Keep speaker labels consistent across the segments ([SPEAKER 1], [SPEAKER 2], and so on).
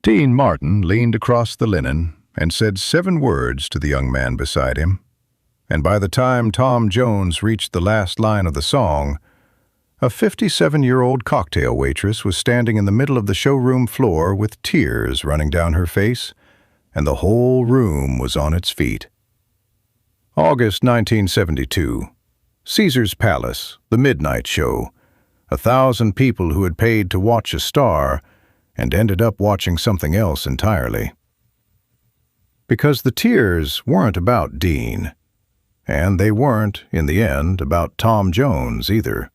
[SPEAKER 1] Dean Martin leaned across the linen and said 7 words to the young man beside him, and by the time Tom Jones reached the last line of the song, a 57-year-old cocktail waitress was standing in the middle of the showroom floor with tears running down her face, and the whole room was on its feet. August 1972. Caesar's Palace, the midnight show. 1,000 people who had paid to watch a star and ended up watching something else entirely. Because the tears weren't about Dean, and they weren't, in the end, about Tom Jones either.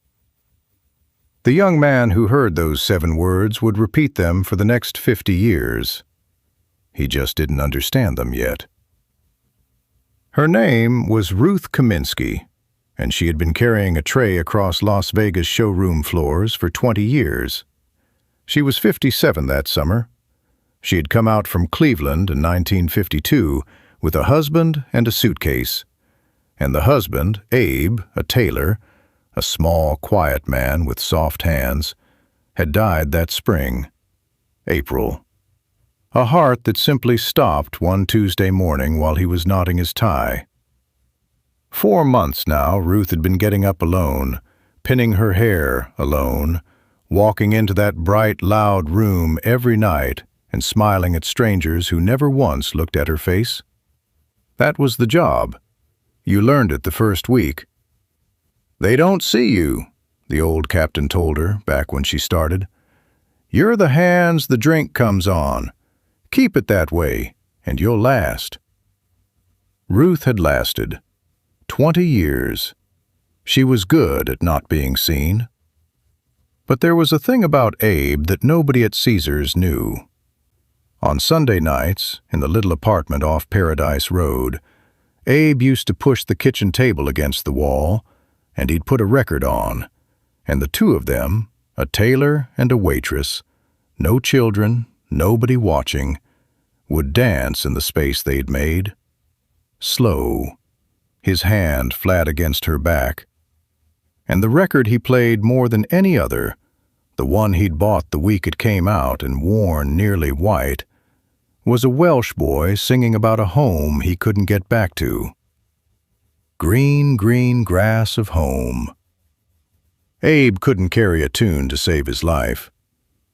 [SPEAKER 1] The young man who heard those 7 words would repeat them for the next 50 years. He just didn't understand them yet. Her name was Ruth Kaminsky, and she had been carrying a tray across Las Vegas showroom floors for 20 years. She was 57 that summer. She had come out from Cleveland in 1952 with a husband and a suitcase. And the husband, Abe, a tailor, a small, quiet man with soft hands, had died that spring, April. A heart that simply stopped one Tuesday morning while he was knotting his tie. 4 months now, Ruth had been getting up alone, pinning her hair alone, walking into that bright, loud room every night and smiling at strangers who never once looked at her face. That was the job. You learned it the first week. "They don't see you," the old captain told her back when she started. "You're the hands the drink comes on. Keep it that way, and you'll last." Ruth had lasted 20 years. She was good at not being seen. But there was a thing about Abe that nobody at Caesar's knew. On Sunday nights, in the little apartment off Paradise Road, Abe used to push the kitchen table against the wall, and he'd put a record on, and the 2 of them, a tailor and a waitress, no children, nobody watching, would dance in the space they'd made. Slow, his hand flat against her back. And the record he played more than any other, the one he'd bought the week it came out and worn nearly white, was a Welsh boy singing about a home he couldn't get back to. Green, green grass of home. Abe couldn't carry a tune to save his life.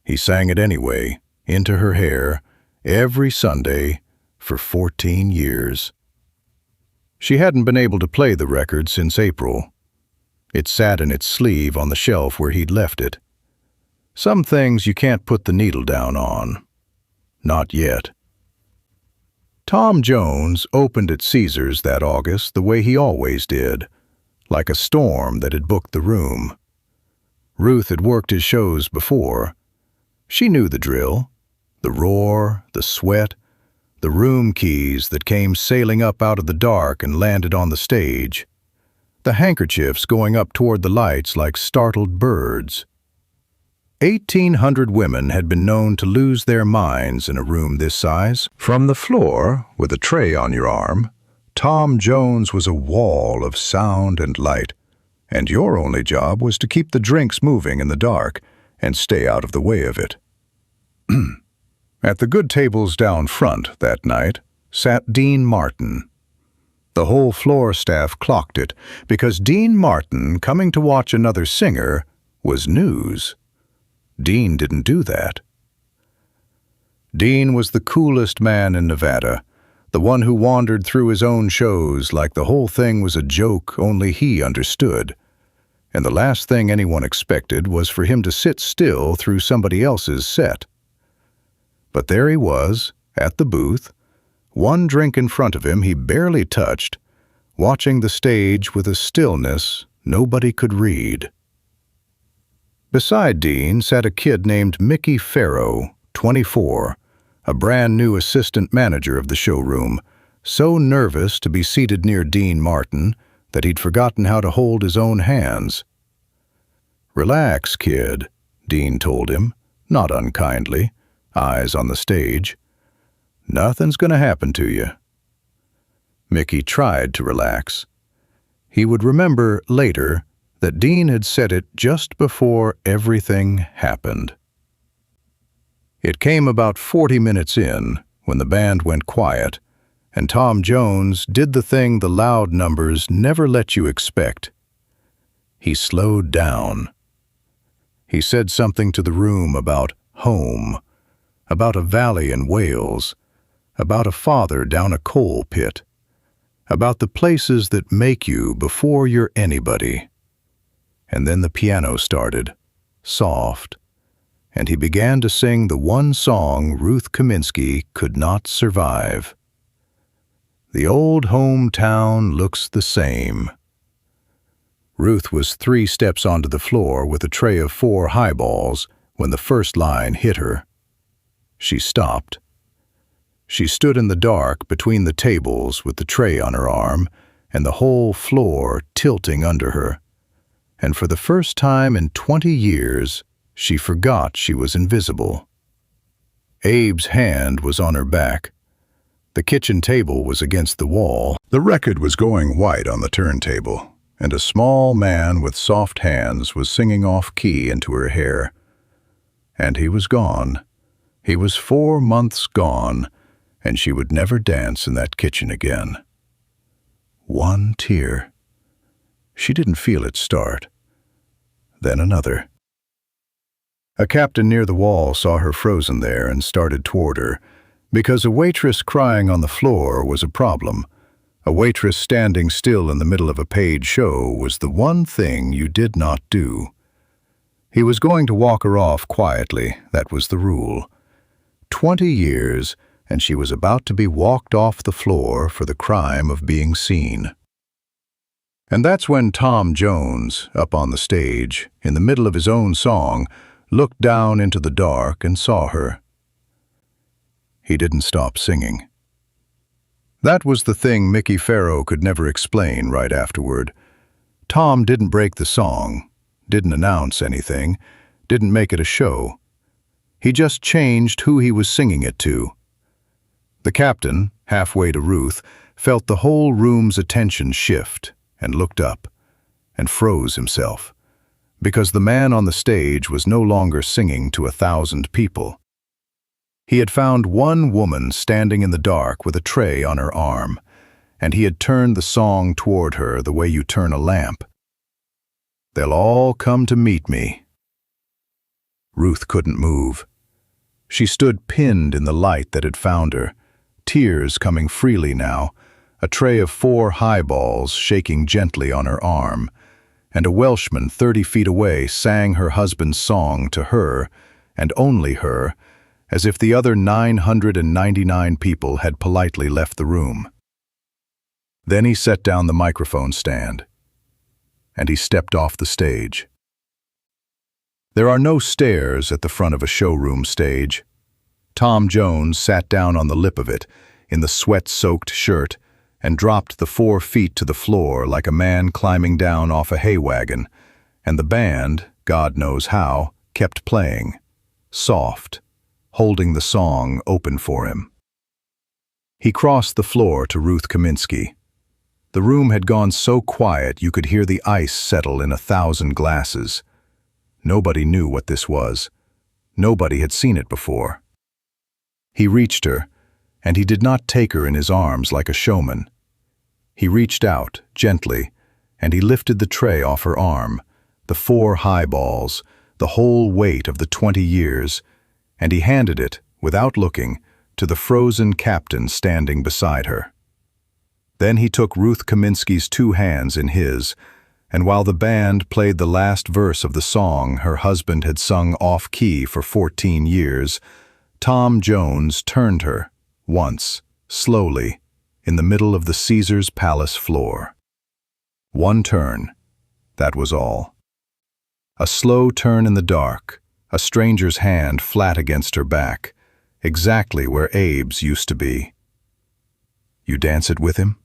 [SPEAKER 1] He sang it anyway, into her hair, every Sunday for 14 years. She hadn't been able to play the record since April. It sat in its sleeve on the shelf where he'd left it. Some things you can't put the needle down on. Not yet. Tom Jones opened at Caesar's that August the way he always did, like a storm that had booked the room. Ruth had worked his shows before. She knew the drill, the roar, the sweat, the room keys that came sailing up out of the dark and landed on the stage, the handkerchiefs going up toward the lights like startled birds. 1,800 women had been known to lose their minds in a room this size. From the floor, with a tray on your arm, Tom Jones was a wall of sound and light, and your only job was to keep the drinks moving in the dark and stay out of the way of it. At the good tables down front that night sat Dean Martin. The whole floor staff clocked it, because Dean Martin coming to watch another singer was news. Dean didn't do that. Dean was the coolest man in Nevada, the one who wandered through his own shows like the whole thing was a joke only he understood, and the last thing anyone expected was for him to sit still through somebody else's set. But there he was, at the booth, one drink in front of him he barely touched, watching the stage with a stillness nobody could read. Beside Dean sat a kid named Mickey Farrow, 24, a brand-new assistant manager of the showroom, so nervous to be seated near Dean Martin that he'd forgotten how to hold his own hands. "Relax, kid," Dean told him, not unkindly, eyes on the stage. "Nothing's going to happen to you." Mickey tried to relax. He would remember later that Dean had said it just before everything happened. It came about 40 minutes in, when the band went quiet, and Tom Jones did the thing the loud numbers never let you expect. He slowed down. He said something to the room about home, about a valley in Wales, about a father down a coal pit, about the places that make you before you're anybody. And then the piano started, soft, and he began to sing the one song Ruth Kaminsky could not survive. The old hometown looks the same. Ruth was 3 steps onto the floor with a tray of 4 highballs when the first line hit her. She stopped. She stood in the dark between the tables with the tray on her arm and the whole floor tilting under her. And for the first time in 20 years, she forgot she was invisible. Abe's hand was on her back. The kitchen table was against the wall. The record was going white on the turntable, and a small man with soft hands was singing off-key into her hair. And he was gone. He was 4 months gone, and she would never dance in that kitchen again. One tear. She didn't feel it start. Then another. A captain near the wall saw her frozen there and started toward her, because a waitress crying on the floor was a problem. A waitress standing still in the middle of a paid show was the one thing you did not do. He was going to walk her off quietly, that was the rule. 20 years, and she was about to be walked off the floor for the crime of being seen. And that's when Tom Jones, up on the stage, in the middle of his own song, looked down into the dark and saw her. He didn't stop singing. That was the thing Mickey Farrow could never explain right afterward. Tom didn't break the song, didn't announce anything, didn't make it a show. He just changed who he was singing it to. The captain, halfway to Ruth, felt the whole room's attention shift and looked up and froze himself, because the man on the stage was no longer singing to 1,000 people. He had found one woman standing in the dark with a tray on her arm, and he had turned the song toward her the way you turn a lamp. They'll all come to meet me. Ruth couldn't move. She stood pinned in the light that had found her, tears coming freely now, a tray of 4 highballs shaking gently on her arm, and a Welshman 30 feet away sang her husband's song to her, and only her, as if the other 999 people had politely left the room. Then he set down the microphone stand, and he stepped off the stage. There are no stairs at the front of a showroom stage. Tom Jones sat down on the lip of it, in the sweat-soaked shirt, and dropped the 4 feet to the floor like a man climbing down off a hay wagon, and the band, God knows how, kept playing, soft, holding the song open for him. He crossed the floor to Ruth Kaminsky. The room had gone so quiet you could hear the ice settle in 1,000 glasses. Nobody knew what this was. Nobody had seen it before. He reached her, and he did not take her in his arms like a showman. He reached out, gently, and he lifted the tray off her arm, the 4 highballs, the whole weight of the 20 years, and he handed it, without looking, to the frozen captain standing beside her. Then he took Ruth Kaminsky's 2 hands in his, and while the band played the last verse of the song her husband had sung off-key for 14 years, Tom Jones turned her, once, slowly, in the middle of the Caesar's Palace floor. One turn, that was all. A slow turn in the dark, a stranger's hand flat against her back, exactly where Abe's used to be. "You dance it with him?"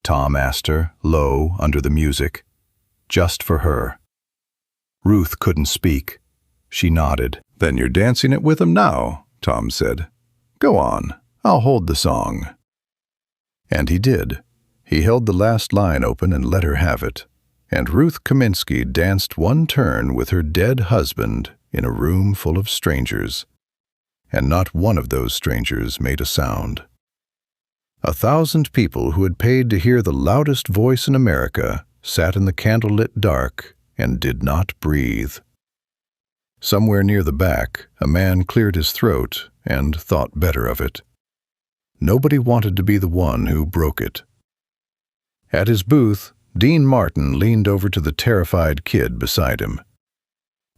[SPEAKER 1] Tom asked her, low, under the music. Just for her. Ruth couldn't speak. She nodded. "Then you're dancing it with him now," Tom said. "Go on, I'll hold the song." And he did. He held the last line open and let her have it. And Ruth Kaminsky danced one turn with her dead husband in a room full of strangers. and not one of those strangers made a sound. 1,000 people who had paid to hear the loudest voice in America sat in the candlelit dark and did not breathe. Somewhere near the back, a man cleared his throat and thought better of it. Nobody wanted to be the one who broke it. At his booth, Dean Martin leaned over to the terrified kid beside him.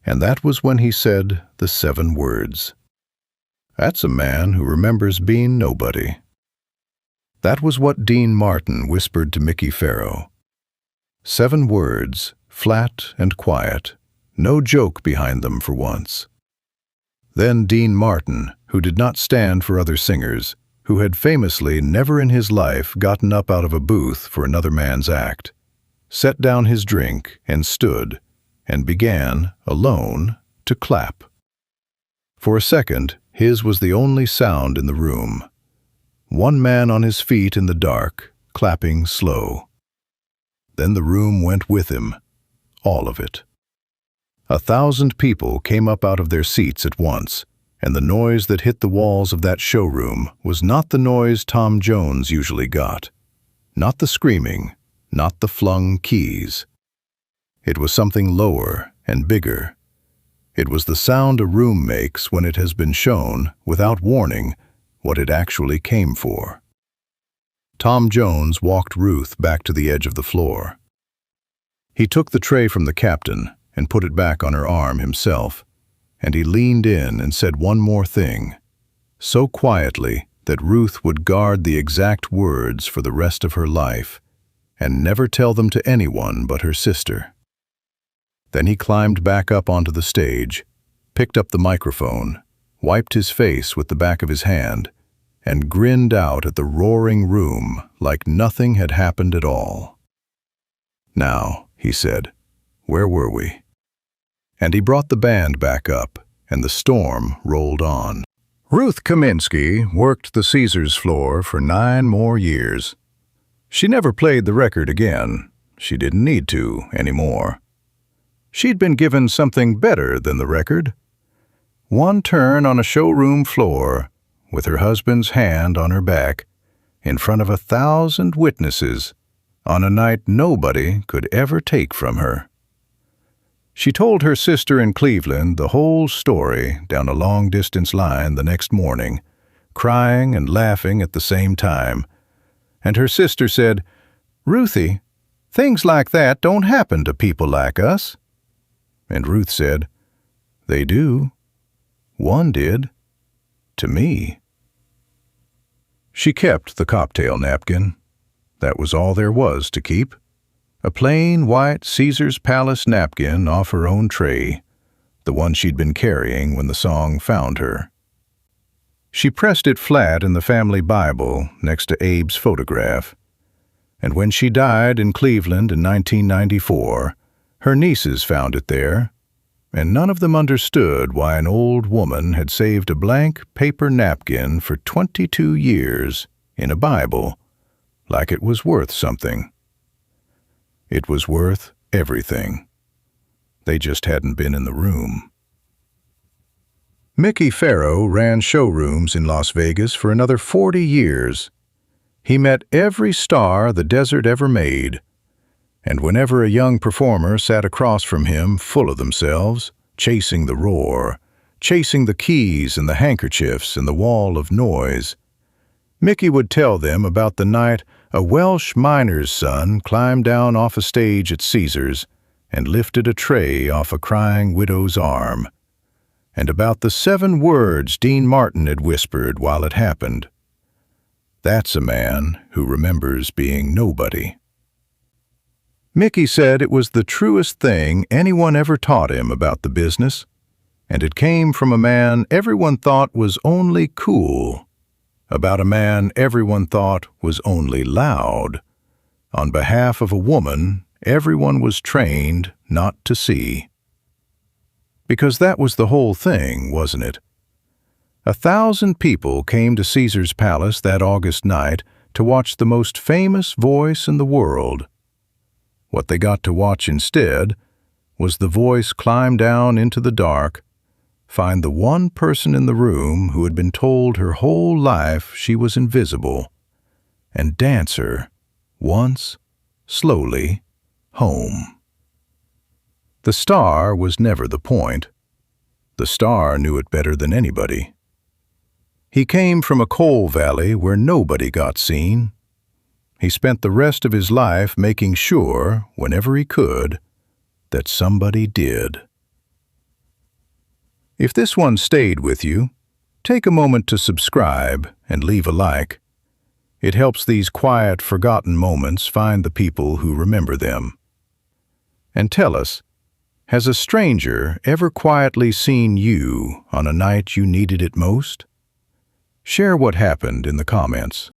[SPEAKER 1] And that was when he said the 7 words. That's a man who remembers being nobody. That was what Dean Martin whispered to Mickey Farrow. 7 words, flat and quiet, no joke behind them for once. Then Dean Martin, who did not stand for other singers, who had famously never in his life gotten up out of a booth for another man's act, set down his drink and stood, and began, alone, to clap. For a second, his was the only sound in the room. One man on his feet in the dark, clapping slow. Then the room went with him, all of it. 1,000 people came up out of their seats at once, and the noise that hit the walls of that showroom was not the noise Tom Jones usually got. Not the screaming, not the flung keys. It was something lower and bigger. It was the sound a room makes when it has been shown, without warning, what it actually came for. Tom Jones walked Ruth back to the edge of the floor. He took the tray from the captain and put it back on her arm himself, and he leaned in and said one more thing, so quietly that Ruth would guard the exact words for the rest of her life and never tell them to anyone but her sister. Then he climbed back up onto the stage, picked up the microphone, wiped his face with the back of his hand, and grinned out at the roaring room like nothing had happened at all. Now, he said, where were we? And he brought the band back up, and the storm rolled on. Ruth Kaminsky worked the Caesars floor for 9 more years. She never played the record again. She didn't need to anymore. She'd been given something better than the record. One turn on a showroom floor, with her husband's hand on her back, in front of 1,000 witnesses, on a night nobody could ever take from her. She told her sister in Cleveland the whole story down a long-distance line the next morning, crying and laughing at the same time. And her sister said, "Ruthie, things like that don't happen to people like us." And Ruth said, "They do. One did. To me." She kept the cocktail napkin. That was all there was to keep. A plain white Caesar's Palace napkin off her own tray, the one she'd been carrying when the song found her. She pressed it flat in the family Bible next to Abe's photograph. And when she died in Cleveland in 1994, her nieces found it there, and none of them understood why an old woman had saved a blank paper napkin for 22 years in a Bible like it was worth something. It was worth everything. They just hadn't been in the room. Mickey Farrow ran showrooms in Las Vegas for another 40 years. He met every star the desert ever made, and whenever a young performer sat across from him full of themselves, chasing the roar, chasing the keys and the handkerchiefs and the wall of noise, Mickey would tell them about the night a Welsh miner's son climbed down off a stage at Caesars and lifted a tray off a crying widow's arm, and about the 7 words Dean Martin had whispered while it happened. That's a man who remembers being nobody. Mickey said it was the truest thing anyone ever taught him about the business, and it came from a man everyone thought was only cool, about a man everyone thought was only loud. On behalf of a woman, everyone was trained not to see. Because that was the whole thing, wasn't it? 1,000 people came to Caesar's Palace that August night to watch the most famous voice in the world. What they got to watch instead was the voice climb down into the dark, find the one person in the room who had been told her whole life she was invisible, and dance her, once, slowly, home. The star was never the point. The star knew it better than anybody. He came from a coal valley where nobody got seen. He spent the rest of his life making sure, whenever he could, that somebody did. If this one stayed with you, take a moment to subscribe and leave a like. It helps these quiet, forgotten moments find the people who remember them. And tell us, has a stranger ever quietly seen you on a night you needed it most? Share what happened in the comments.